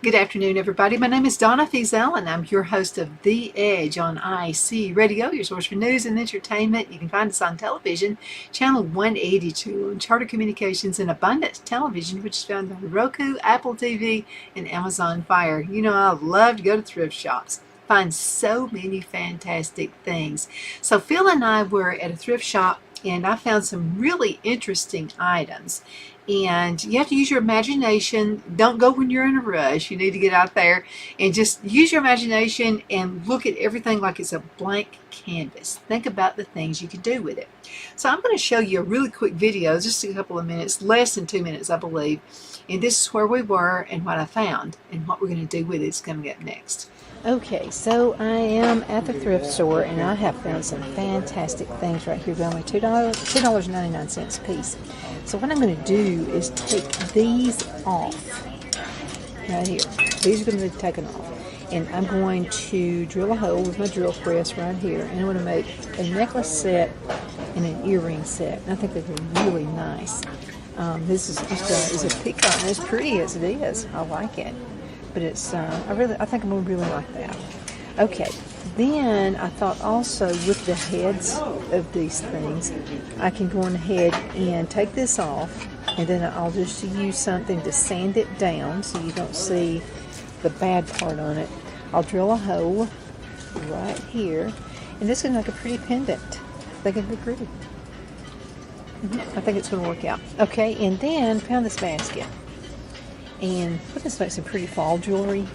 Good afternoon, everybody. My name is Donna Feazell, and I'm your host of The Edge on IC Radio, your source for news and entertainment. You can find us on television, channel 182 on Charter Communications and Abundance Television, which is found on Roku, Apple TV, and Amazon Fire. You know, I love to go to thrift shops. Find so many fantastic things. So Phil and I were at a thrift shop, and I found some really interesting items. And you have to use your imagination. Don't go when you're in a rush. You need to get out there and just use your imagination and look at everything like it's a blank canvas. Think about the things you could do with it. So I'm going to show you a really quick video, just a couple of minutes, less than 2 minutes, I believe. And this is where we were and what I found and what we're going to do with it is coming up next. Okay, so I am at the thrift store and I have found some fantastic things right here. They're only $2.99 a piece. So what I'm going to do is take these off right here. These are going to be taken off. And I'm going to drill a hole with my drill press right here. And I'm going to make a necklace set and an earring set. And I think they're really nice. This is just a peacock, and as pretty as it is. I like it. But it's I think I'm gonna really like that. Okay, then I thought also with the heads of these things, I can go on ahead and take this off, and then I'll just use something to sand it down so you don't see the bad part on it. I'll drill a hole right here, and this is gonna make a pretty pendant. I think it'd be pretty. I think it's gonna work out. Okay, and then found this basket. And this makes some pretty fall jewelry.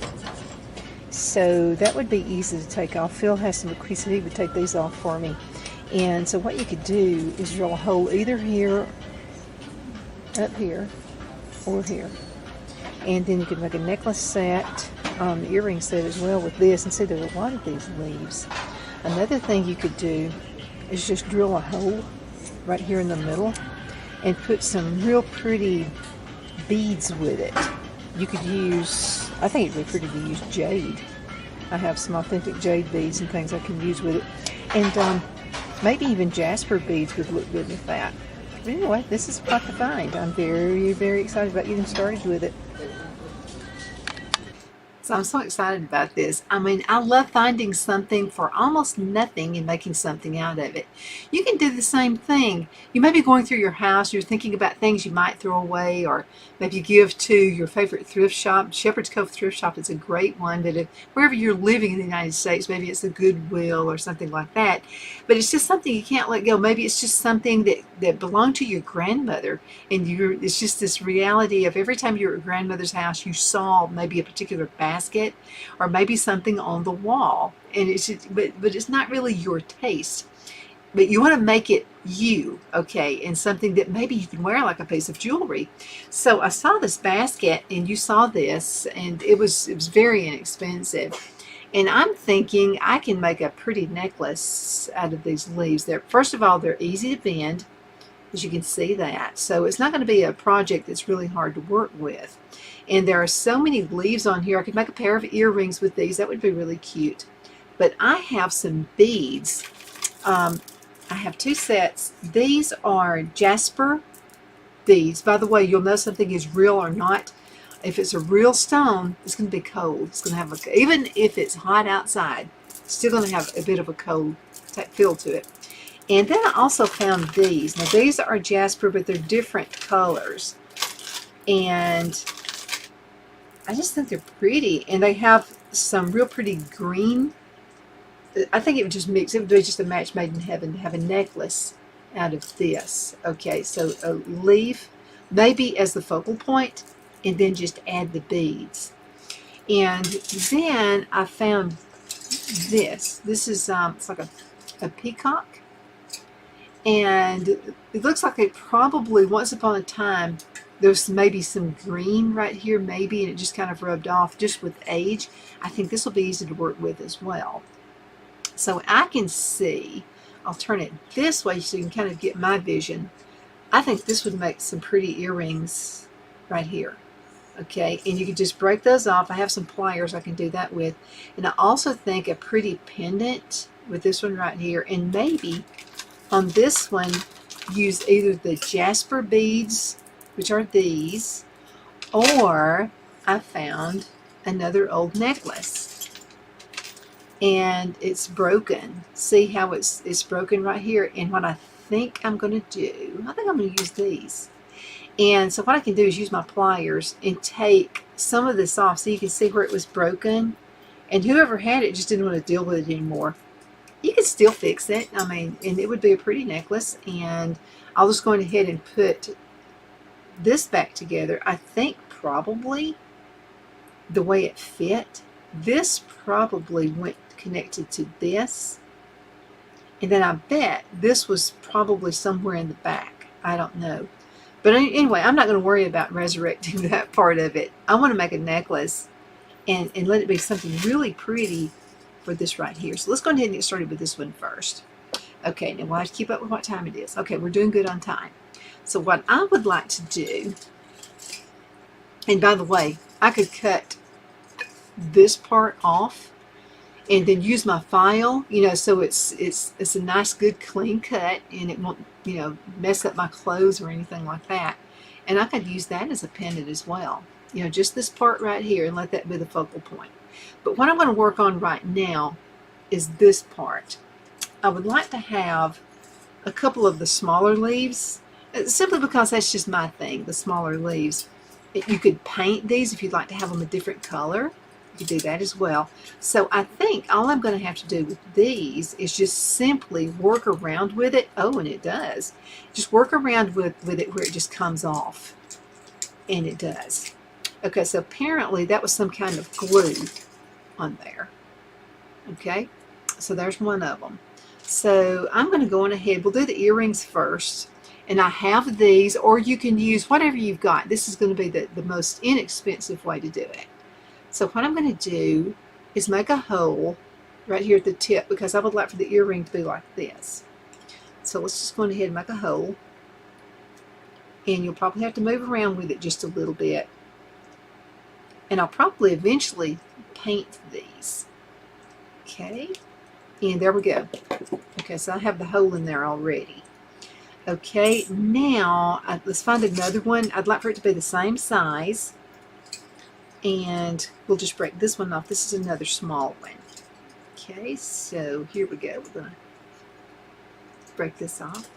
So that would be easy to take off. Phil has some, he said he would take these off for me. And so what you could do is drill a hole either here, up here, or here. And then you could make a necklace set, earring set as well with this. And see, there's a lot of these leaves. Another thing you could do is just drill a hole right here in the middle and put some real pretty beads with it. You could use, I think it'd be pretty to use jade. I have some authentic jade beads and things I can use with it. And maybe even jasper beads would look good with that. But anyway, this is what to find. I'm very, very excited about getting started with it. So I'm so excited about this. I mean, I love finding something for almost nothing and making something out of it. You can do the same thing. You may be going through your house, you're thinking about things you might throw away or maybe give to your favorite thrift shop. Shepherd's Cove Thrift Shop is a great one that wherever you're living in the United States, maybe it's a Goodwill or something like that. But it's just something you can't let go. Maybe it's just something that belonged to your grandmother, and it's just this reality of every time you're at your grandmother's house, you saw maybe a particular basket or maybe something on the wall, and it's just, but it's not really your taste, but you want to make it you, okay, and something that maybe you can wear like a piece of jewelry. So I saw this basket, and you saw this, and it was very inexpensive. And I'm thinking I can make a pretty necklace out of these leaves. First of all, they're easy to bend, as you can see that. So it's not going to be a project that's really hard to work with. And there are so many leaves on here. I could make a pair of earrings with these. That would be really cute. But I have some beads. I have two sets. These are jasper beads. By the way, you'll know something is real or not. If it's a real stone, it's going to be cold. It's going to have even if it's hot outside, it's still going to have a bit of a cold feel to it. And then I also found these. Now these are jasper, but they're different colors. And I just think they're pretty. And they have some real pretty green. I think it would just mix. It would be just a match made in heaven to have a necklace out of this. Okay, so a leaf, maybe as the focal point, and then just add the beads. And then I found this. This is it's like a peacock. And it looks like they probably, once upon a time, there's maybe some green right here, maybe, and it just kind of rubbed off just with age. I think this will be easy to work with as well. So I can see, I'll turn it this way so you can kind of get my vision. I think this would make some pretty earrings right here. Okay, and you can just break those off. I have some pliers I can do that with. And I also think a pretty pendant with this one right here, and maybe on this one use either the jasper beads, which are these, or I found another old necklace. And it's broken. See how it's broken right here? And what I think I'm going to do, I think I'm going to use these. And so what I can do is use my pliers and take some of this off so you can see where it was broken. And whoever had it just didn't want to deal with it anymore. You can still fix it. I mean, and it would be a pretty necklace. And I'll just go ahead and put this back together. I think probably the way it fit, this probably went connected to this. And then I bet this was probably somewhere in the back. I don't know. But anyway, I'm not going to worry about resurrecting that part of it. I want to make a necklace and let it be something really pretty for this right here. So let's go ahead and get started with this one first. Okay, now we'll have to keep up with what time it is. Okay, we're doing good on time. So what I would like to do, and by the way, I could cut this part off and then use my file, so it's a nice, good, clean cut, and it won't, mess up my clothes or anything like that. And I could use that as a pendant as well. Just this part right here, and let that be the focal point. But what I'm going to work on right now is this part. I would like to have a couple of the smaller leaves, simply because that's just my thing, the smaller leaves. You could paint these if you'd like to have them a different color. You could do that as well. So I think all I'm going to have to do with these is just simply work around with it. Oh, and it does. Just work around with it where it just comes off. And it does. Okay, so apparently that was some kind of glue on there. Okay, so there's one of them. So I'm going to go on ahead. We'll do the earrings first. And I have these, or you can use whatever you've got. This is going to be the most inexpensive way to do it. So what I'm going to do is make a hole right here at the tip, because I would like for the earring to be like this. So let's just go ahead and make a hole. And you'll probably have to move around with it just a little bit. And I'll probably eventually paint these. Okay, and there we go. Okay, so I have the hole in there already. Okay, now let's find another one. I'd like for it to be the same size. And we'll just break this one off. This is another small one. Okay, so here we go. We're going to break this off.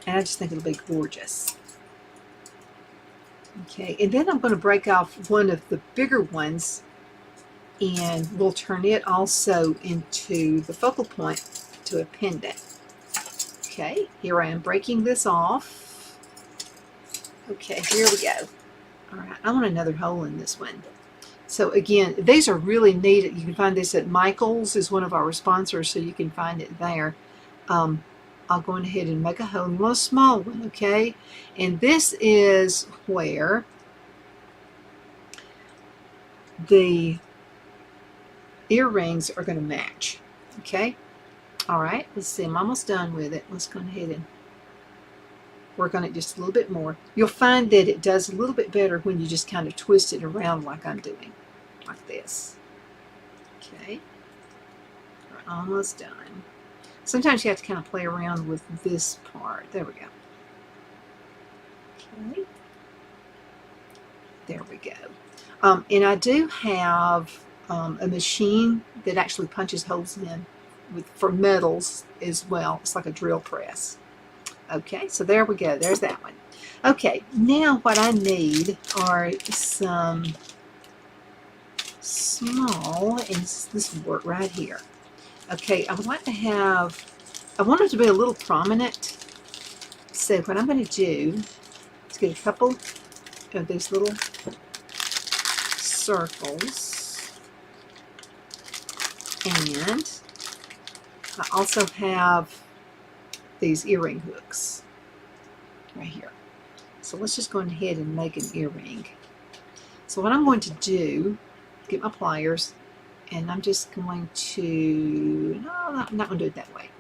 And I just think it'll be gorgeous. Okay, and then I'm going to break off one of the bigger ones, and we'll turn it also into the focal point to a pendant. Okay, here I am breaking this off. Okay, here we go. All right, I want another hole in this one. So again, these are really neat. You can find this at Michael's, is one of our sponsors, so you can find it there. I'll go ahead and make a hole. You want a small one, okay? And this is where the earrings are going to match, okay? All right, let's see. I'm almost done with it. Let's go ahead and work on it just a little bit more. You'll find that it does a little bit better when you just kind of twist it around like I'm doing, like this. Okay, we're almost done. Sometimes you have to kind of play around with this part. There we go. Okay, there we go. And I do have a machine that actually punches holes in for metals as well. It's like a drill press. Okay, so there we go. There's that one. Okay, now what I need are some small, and this will work right here. Okay, I would like to have, I want it to be a little prominent. So what I'm going to do is get a couple of these little circles. And I also have these earring hooks right here. So let's just go ahead and make an earring. So what I'm going to do, get my pliers, and I'm just going to, no, I'm not going to do it that way.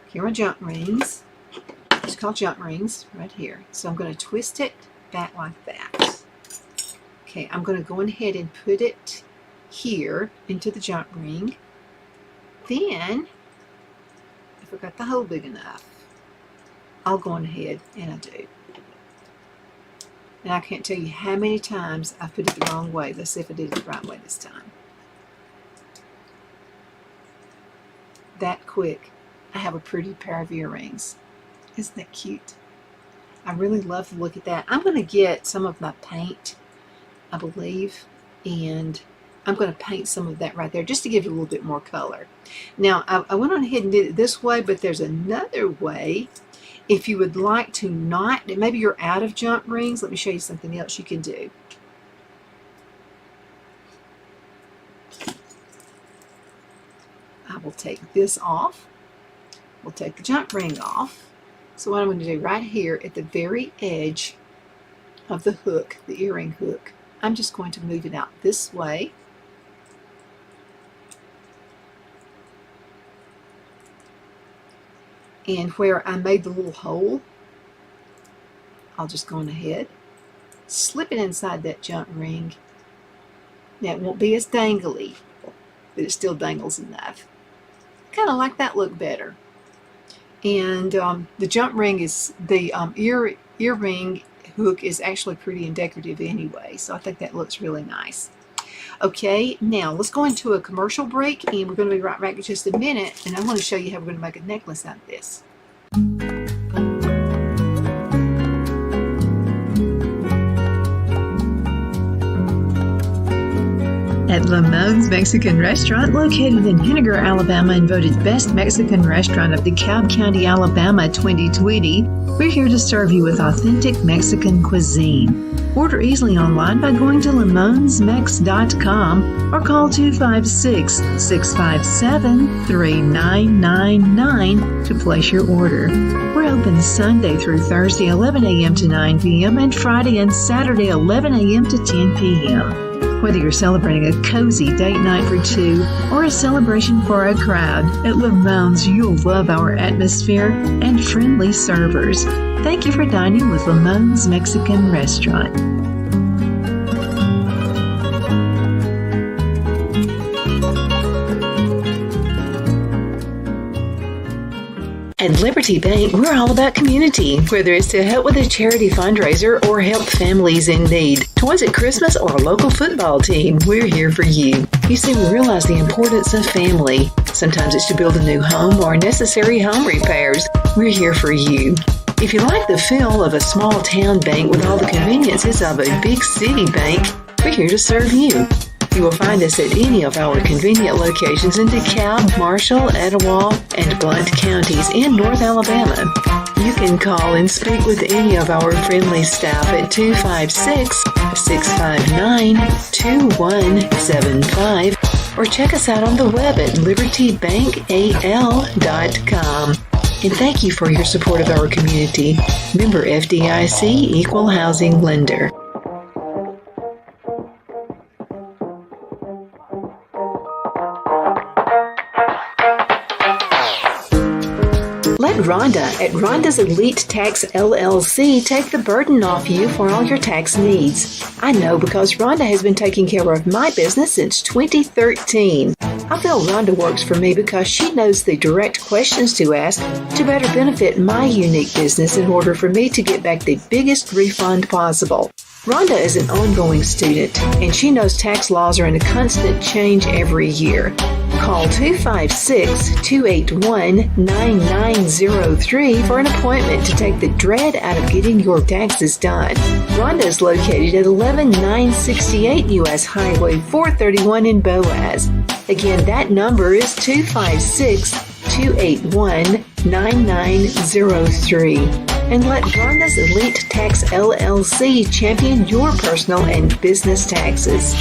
Here are jump rings. It's called jump rings right here. So I'm going to twist it back like that. Okay, I'm going to go ahead and put it here into the jump ring. Then, if I got the hole big enough, I'll go on ahead, and I do. And I can't tell you how many times I put it the wrong way. Let's see if I did it the right way this time. That quick, I have a pretty pair of earrings. Isn't that cute? I really love to look at that. I'm going to get some of my paint, I believe, and I'm going to paint some of that right there just to give it a little bit more color. Now, I went on ahead and did it this way, but there's another way. If you would like to not, maybe you're out of jump rings, let me show you something else you can do. I will take this off. We'll take the jump ring off. So what I'm going to do right here at the very edge of the hook, the earring hook, I'm just going to move it out this way. And where I made the little hole, I'll just go on ahead, slip it inside that jump ring. Now it won't be as dangly, but it still dangles enough. Kind of like that look better. And the jump ring is, the earring hook is actually pretty and decorative anyway, so I think that looks really nice. Okay, now let's go into a commercial break, and we're going to be right back in just a minute, and I'm going to show you how we're going to make a necklace out of this. At Lamone's Mexican Restaurant, located in Henniger, Alabama, and voted Best Mexican Restaurant of DeKalb County, Alabama 2020, we're here to serve you with authentic Mexican cuisine. Order easily online by going to lamonsmex.com or call 256-657-3999 to place your order. We're open Sunday through Thursday 11 a.m. to 9 p.m. and Friday and Saturday 11 a.m. to 10 p.m. Whether you're celebrating a cozy date night for two or a celebration for a crowd, at Lamone's you'll love our atmosphere and friendly servers. Thank you for dining with Lamone's Mexican Restaurant. At Liberty Bank, we're all about community. Whether it's to help with a charity fundraiser or help families in need, toys at Christmas, or a local football team, we're here for you. You see, we realize the importance of family. Sometimes it's to build a new home or necessary home repairs. We're here for you. If you like the feel of a small town bank with all the conveniences of a big city bank, we're here to serve you. You will find us at any of our convenient locations in DeKalb, Marshall, Etowah, and Blount counties in North Alabama. You can call and speak with any of our friendly staff at 256-659-2175 or check us out on the web at libertybankal.com. And thank you for your support of our community. Member FDIC, Equal Housing Lender. Let Rhonda at Rhonda's Elite Tax LLC take the burden off you for all your tax needs. I know because Rhonda has been taking care of my business since 2013. I feel Rhonda works for me because she knows the direct questions to ask to better benefit my unique business in order for me to get back the biggest refund possible. Rhonda is an ongoing student, and she knows tax laws are in a constant change every year. Call 256-281-9903 for an appointment to take the dread out of getting your taxes done. Rhonda is located at 11968 U.S. Highway 431 in Boaz. Again, that number is 256-281-9903. And let Rhonda's Elite Tax LLC champion your personal and business taxes.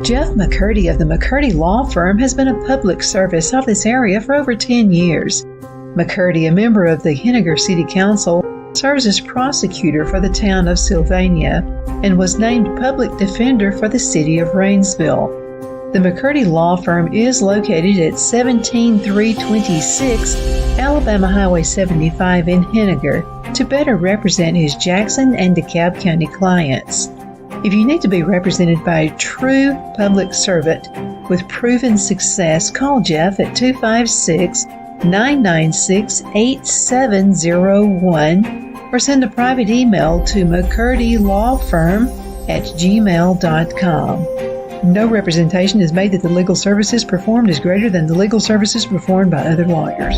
Jeff McCurdy of the McCurdy Law Firm has been a public service of this area for over 10 years. McCurdy, a member of the Henniger City Council, serves as prosecutor for the town of Sylvania and was named public defender for the city of Rainsville. The McCurdy Law Firm is located at 17326 Alabama Highway 75 in Henniger to better represent his Jackson and DeKalb County clients. If you need to be represented by a true public servant with proven success, call Jeff at 996-8701 or send a private email to mccurdy.lawfirm@gmail.com. No representation is made that the legal services performed is greater than the legal services performed by other lawyers.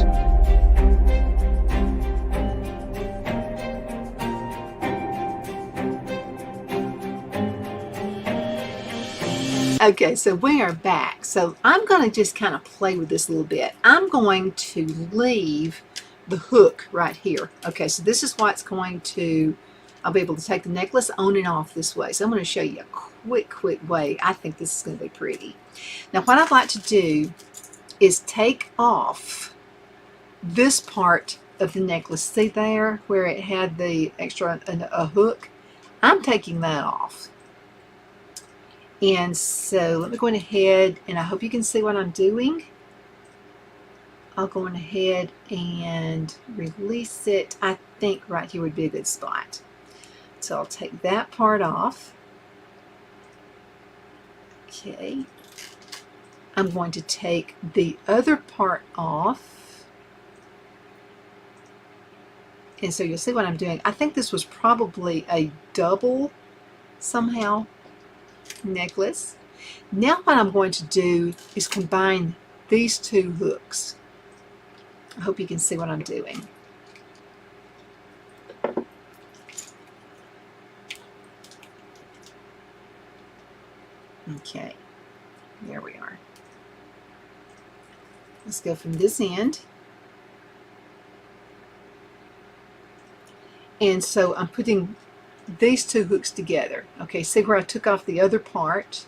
Okay, so we are back. So I'm going to just kind of play with this a little bit. I'm going to leave the hook right here. Okay, so this is why it's going to, I'll be able to take the necklace on and off this way. So I'm going to show you a quick way. I think this is going to be pretty. Now what I'd like to do is take off this part of the necklace. See there where it had the extra a hook? I'm taking that off. And so let me go ahead, and I hope you can see what I'm doing. I'll go ahead and release it. I think right here would be a good spot. So I'll take that part off. Okay. I'm going to take the other part off. And so you'll see what I'm doing. I think this was probably a double somehow necklace. Now what I'm going to do is combine these two hooks. I hope you can see what I'm doing. Okay, there we are. Let's go from this end. And so I'm putting these two hooks together. Okay, see where I took off the other part,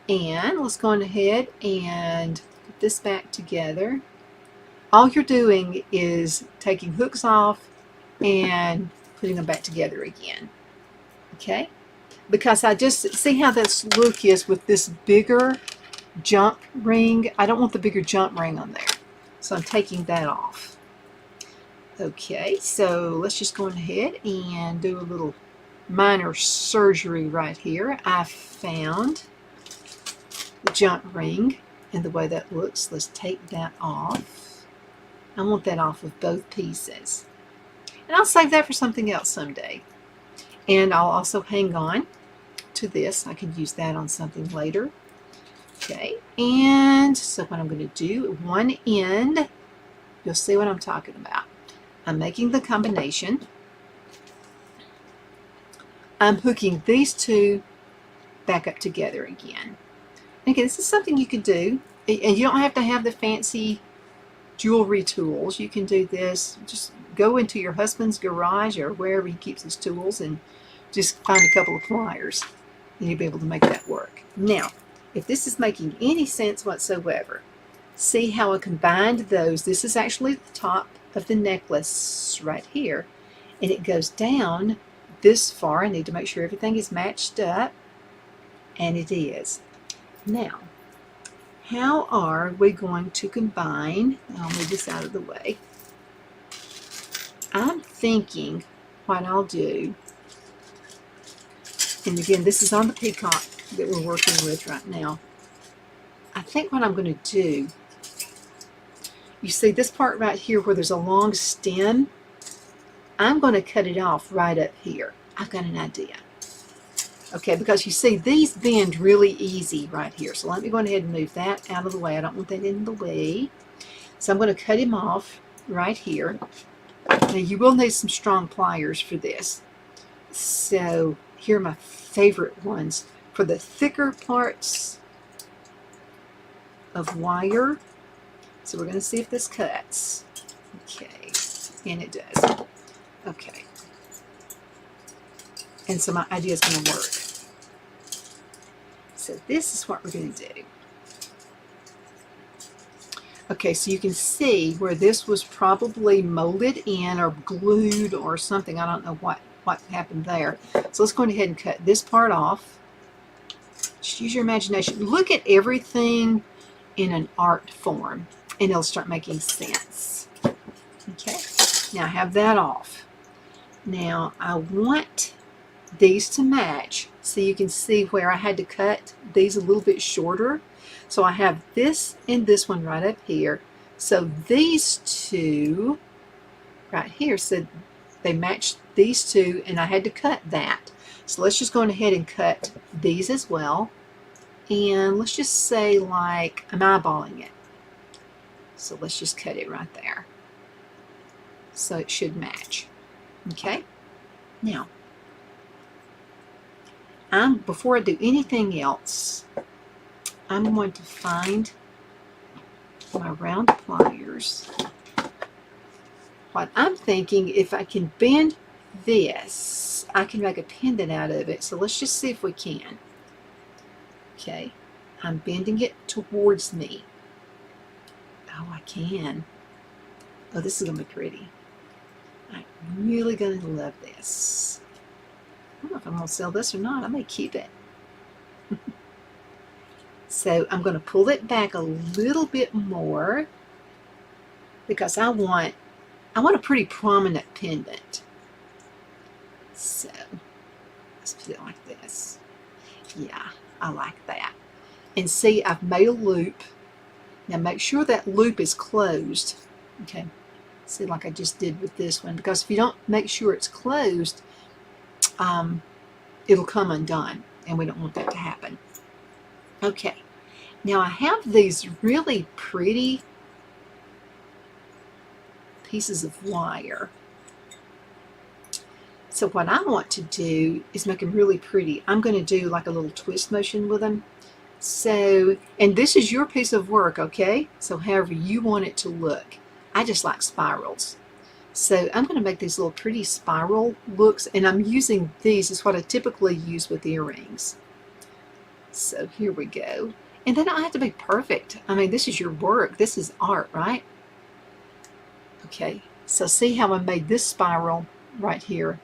and let's go on ahead and put this back together. All you're doing is taking hooks off and putting them back together again. Okay, because I just see how this look is with this bigger jump ring. I don't want the bigger jump ring on there, so I'm taking that off. Okay, so let's just go ahead and do a little minor surgery right here. I found the jump ring and the way that looks. Let's take that off. I want that off of both pieces. And I'll save that for something else someday. And I'll also hang on to this. I could use that on something later. Okay, and so what I'm going to do, one end, you'll see what I'm talking about. I'm making the combination. I'm hooking these two back up together again. Okay, this is something you can do, and you don't have to have the fancy jewelry tools. You can do this, just go into your husband's garage or wherever he keeps his tools and just find a couple of pliers and you'll be able to make that work. Now, if this is making any sense whatsoever, see how I combined those. This is actually the top of the necklace right here, and it goes down this far. I need to make sure everything is matched up, and it is. Now, how are we going to combine? I'll move this out of the way. I'm thinking what I'll do, and again, this is on the peacock that we're working with right now. I think what I'm going to do, you see this part right here where there's a long stem, I'm going to cut it off right up here. I've got an idea. Okay, because you see these bend really easy right here. So let me go ahead and move that out of the way. I don't want that in the way. So I'm going to cut him off right here. Now you will need some strong pliers for this. So here are my favorite ones. For the thicker parts of wire, so we're going to see if this cuts. Okay, and it does. Okay. And so my idea is going to work. So this is what we're going to do. Okay, so you can see where this was probably molded in or glued or something. I don't know what happened there. So let's go ahead and cut this part off. Just use your imagination. Look at everything in an art form, and it'll start making sense. Okay, now I have that off. Now I want these to match, so you can see where I had to cut these a little bit shorter. So I have this and this one right up here. So these two right here said they matched these two, and I had to cut that. So let's just go ahead and cut these as well. And let's just say, like, I'm eyeballing it. So let's just cut it right there. So it should match. Okay? Now, before I do anything else, I'm going to find my round pliers. What I'm thinking, if I can bend this, I can make a pendant out of it. So let's just see if we can. Okay, I'm bending it towards me. Oh, I can. Oh, this is going to be pretty. I'm really going to love this. I don't know if I'm going to sell this or not. I may keep it. So I'm going to pull it back a little bit more because I want a pretty prominent pendant. So let's put it like this. Yeah, I like that. And see, I've made a loop. Now make sure that loop is closed. Okay, see, like I just did with this one, because if you don't make sure it's closed, it'll come undone, and we don't want that to happen. Okay, now I have these really pretty pieces of wire. So what I want to do is make them really pretty. I'm going to do like a little twist motion with them. So, and this is your piece of work, okay? So however you want it to look. I just like spirals. So I'm going to make these little pretty spiral looks, and I'm using these as what I typically use with earrings. So here we go. And they don't have to be perfect. I mean, this is your work. This is art, right? Okay, so see how I made this spiral right here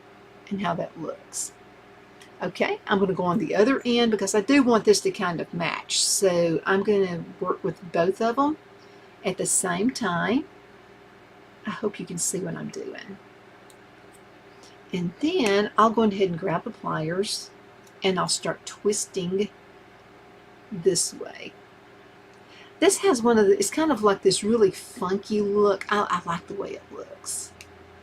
and how that looks. Okay, I'm going to go on the other end because I do want this to kind of match. So I'm going to work with both of them at the same time. I hope you can see what I'm doing. And then I'll go ahead and grab the pliers and I'll start twisting this way. This has it's kind of like this really funky look. I like the way it looks.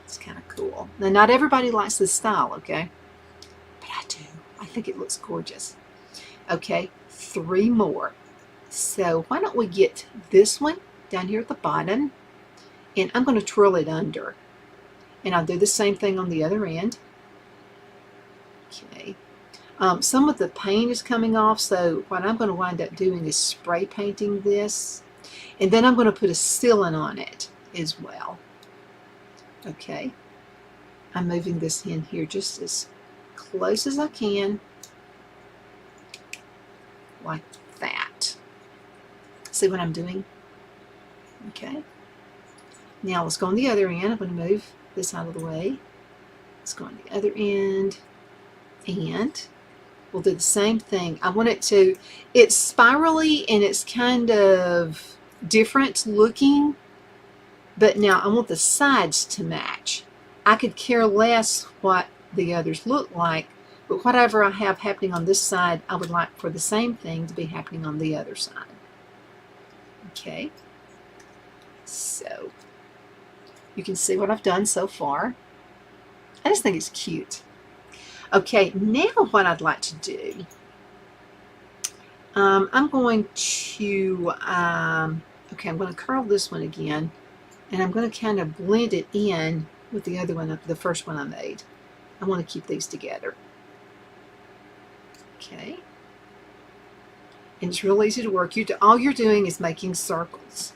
It's kind of cool. Now, not everybody likes this style, okay? But I do. I think it looks gorgeous. Okay, 3 more. So why don't we get this one down here at the bottom, and I'm going to twirl it under. And I'll do the same thing on the other end. Okay. Some of the paint is coming off, so what I'm going to wind up doing is spray painting this, and then I'm going to put a sealant on it as well. Okay, I'm moving this in here just as close as I can, like that. See what I'm doing? Okay, now let's go on the other end. I'm going to move this out of the way. Let's go on the other end, and we'll do the same thing. I want it to, it's spirally and it's kind of different looking, but now I want the sides to match. I could care less what the others look like, but whatever I have happening on this side, I would like for the same thing to be happening on the other side. Okay, so you can see what I've done so far. I just think it's cute. Okay, now what I'd like to do, I'm going to, okay, I'm going to curl this one again, and I'm going to kind of blend it in with the other one, the first one I made. I want to keep these together. Okay, and it's real easy to work. All you're doing is making circles.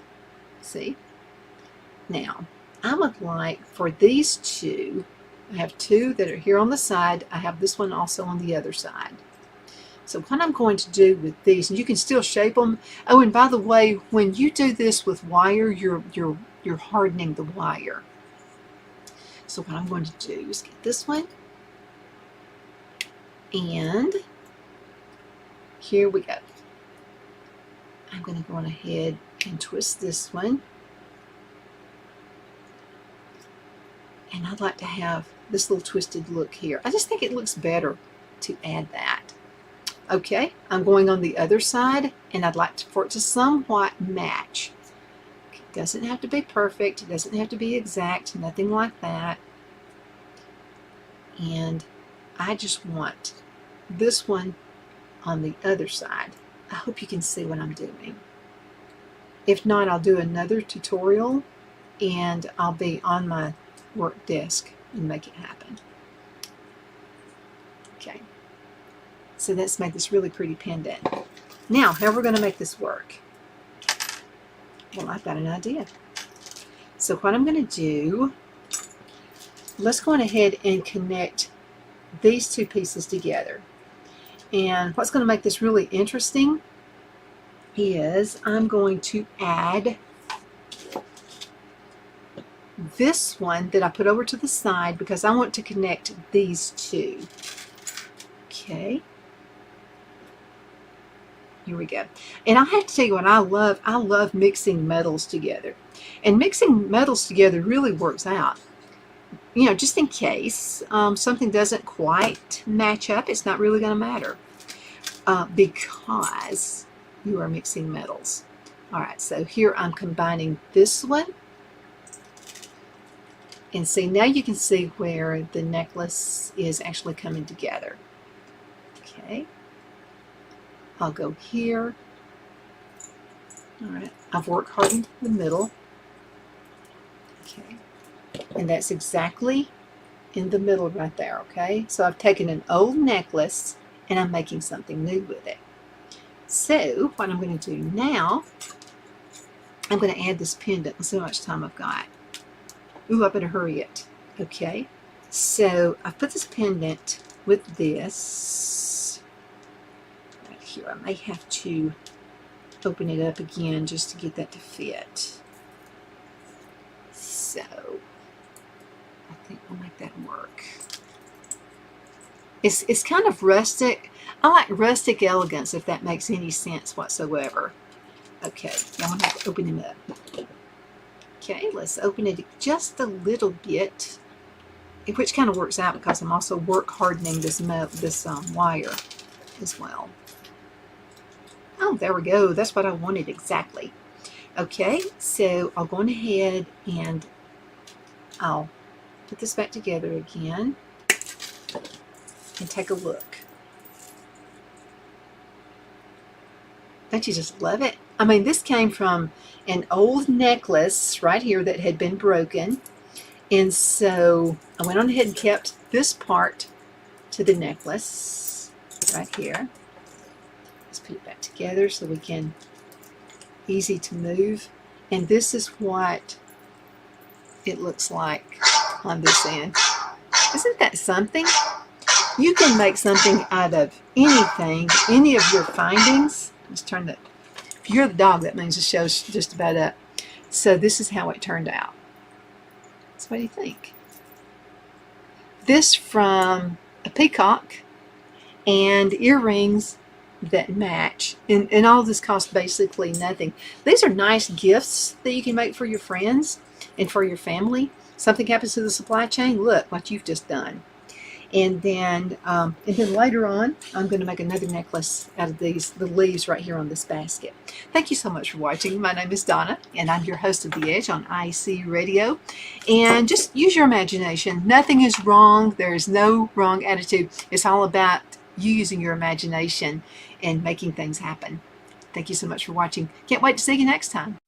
See? Now, I would like for these two, I have 2 that are here on the side. I have this one also on the other side. So what I'm going to do with these, and you can still shape them. Oh, and by the way, when you do this with wire, you're hardening the wire. So what I'm going to do is get this one, and here we go. I'm going to go on ahead and twist this one. And I'd like to have this little twisted look here. I just think it looks better to add that. Okay, I'm going on the other side, and I'd like for it to somewhat match. Okay, Doesn't have to be perfect. It doesn't have to be exact. Nothing like that. And I just want this one on the other side. I hope you can see what I'm doing. If not, I'll do another tutorial and I'll be on my work desk and make it happen. Okay, so let's make this really pretty pendant. Now, how we're going to make this work? Well, I've got an idea. So what I'm going to do, let's go on ahead and connect these two pieces together. And what's going to make this really interesting is I'm going to add this one that I put over to the side because I want to connect these two. Okay. Here we go. And I have to tell you what I love mixing metals together. And mixing metals together really works out. You know, just in case something doesn't quite match up, it's not really going to matter because you are mixing metals. All right, so here I'm combining this one. And see, now you can see where the necklace is actually coming together. Okay. I'll go here. All right, I've work hardened the middle. Okay, and that's exactly in the middle right there, okay? So I've taken an old necklace and I'm making something new with it. So what I'm going to do now, I'm going to add this pendant. Let's see how much time I've got. Ooh, I better hurry it. Okay, so I've put this pendant with this right here. I may have to open it up again just to get that to fit. So I think we'll make that work. It's kind of rustic. I like rustic elegance, if that makes any sense whatsoever. Okay, now I'm going to have to open him up. Okay, let's open it just a little bit, which kind of works out because I'm also work hardening this wire as well. Oh, there we go. That's what I wanted exactly. Okay, so I'll go on ahead and I'll put this back together again and take a look. Don't you just love it? I mean, this came from an old necklace right here that had been broken. And so I went on ahead and kept this part to the necklace right here. Let's put it back together so we can, easy to move. And this is what it looks like on this end. Isn't that something? You can make something out of anything, any of your findings. Let's turn that. If you're the dog, that means the show's just about up. So this is how it turned out. So what do you think? This from a peacock and earrings that match. And all this costs basically nothing. These are nice gifts that you can make for your friends and for your family. Something happens to the supply chain, look what you've just done. And then later on, I'm going to make another necklace out of the leaves right here on this basket. Thank you so much for watching. My name is Donna, and I'm your host of The Edge on IC Radio. And just use your imagination. Nothing is wrong. There is no wrong attitude. It's all about you using your imagination and making things happen. Thank you so much for watching. Can't wait to see you next time.